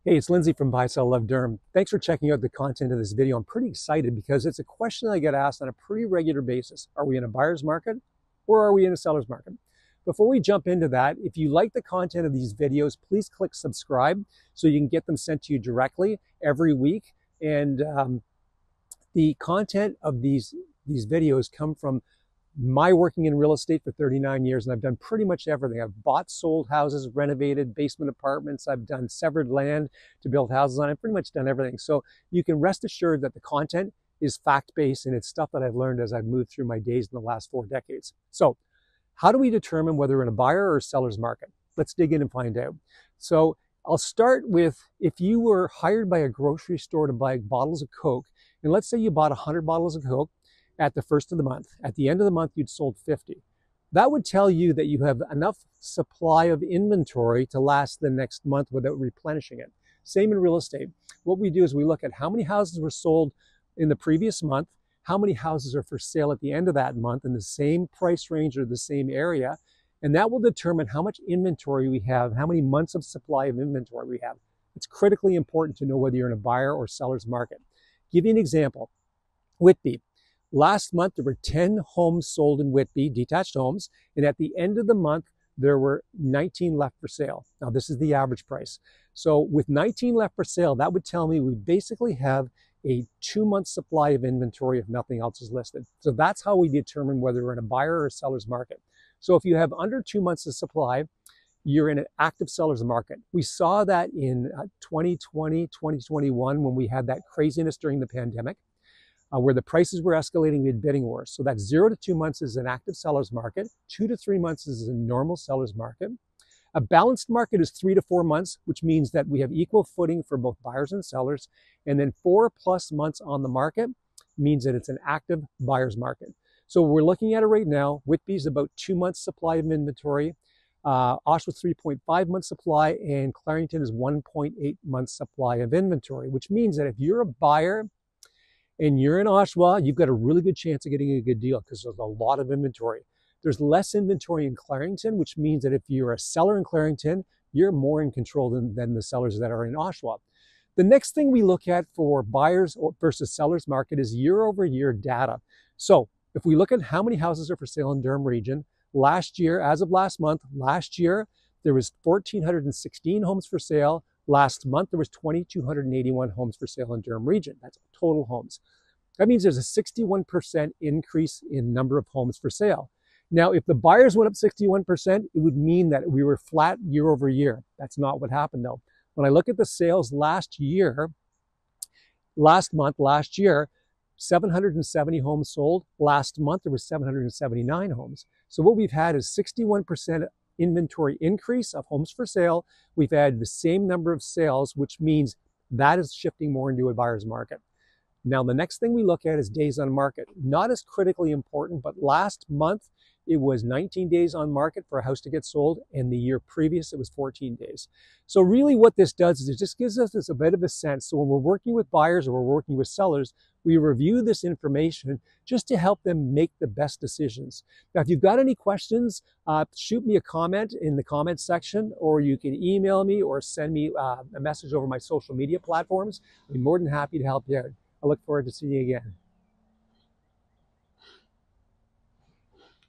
Hey, it's Lindsay from Buy, Sell, Love Durham. Thanks for checking out the content of this video. I'm pretty excited because it's a question I get asked on a pretty regular basis. Are we in a buyer's market or are we in a seller's market? Before we jump into that, if you like the content of these videos, please click subscribe so you can get them sent to you directly every week. And the content of these videos come from my working in real estate for 39 years, and I've done pretty much everything. I've bought, sold houses, renovated basement apartments. I've done severed land to build houses on. I've pretty much done everything. So you can rest assured that the content is fact-based and it's stuff that I've learned as I've moved through my days in the last 4 decades. So how do we determine whether we're in a buyer or a seller's market? Let's dig in and find out. So I'll start with, if you were hired by a grocery store to buy bottles of Coke, and let's say you bought 100 bottles of Coke at the first of the month. At the end of the month, you'd sold 50. That would tell you that you have enough supply of inventory to last the next month without replenishing it. Same in real estate. What we do is we look at how many houses were sold in the previous month, how many houses are for sale at the end of that month in the same price range or the same area, and that will determine how much inventory we have, how many months of supply of inventory we have. It's critically important to know whether you're in a buyer or seller's market. Give you an example. Whitby. Last month, there were 10 homes sold in Whitby, detached homes, and at the end of the month, there were 19 left for sale. Now, this is the average price. So with 19 left for sale, that would tell me we basically have a 2-month supply of inventory if nothing else is listed. So that's how we determine whether we're in a buyer or a seller's market. So if you have under 2 months of supply, you're in an active seller's market. We saw that in 2020, 2021, when we had that craziness during the pandemic. Where the prices were escalating, we had bidding wars. So that's 0 to 2 months is an active seller's market. 2 to 3 months is a normal seller's market. A balanced market is 3 to 4 months, which means that we have equal footing for both buyers and sellers. And then 4+ months on the market means that it's an active buyer's market. So we're looking at it right now. Whitby's about 2 months supply of inventory. Oshawa's 3.5 months supply, and Clarington is 1.8 months supply of inventory, which means that if you're a buyer and you're in Oshawa, you've got a really good chance of getting a good deal because there's a lot of inventory. There's less inventory in Clarington, which means that if you're a seller in Clarington, you're more in control than the sellers that are in Oshawa. The next thing we look at for buyers versus sellers market is year-over-year data. So if we look at how many houses are for sale in Durham region, last year, as of last month, there was 1,416 homes for sale. Last month, there was 2,281 homes for sale in Durham region. That's total homes. That means there's a 61% increase in number of homes for sale. Now, if the buyers went up 61%, it would mean that we were flat year over year. That's not what happened though. When I look at the sales last year, 770 homes sold. Last month, there was 779 homes. So what we've had is 61% inventory increase of homes for sale. We've had the same number of sales, which means that is shifting more into a buyer's market. Now, the next thing we look at is days on market. Not as critically important, but last month it was 19 days on market for a house to get sold, and the year previous it was 14 days. So really what this does is it just gives us a bit of a sense. So when we're working with buyers or we're working with sellers, we review this information just to help them make the best decisions. Now, if you've got any questions, shoot me a comment in the comments section, or you can email me or send me a message over my social media platforms. I'd be more than happy to help you out. I look forward to seeing you again.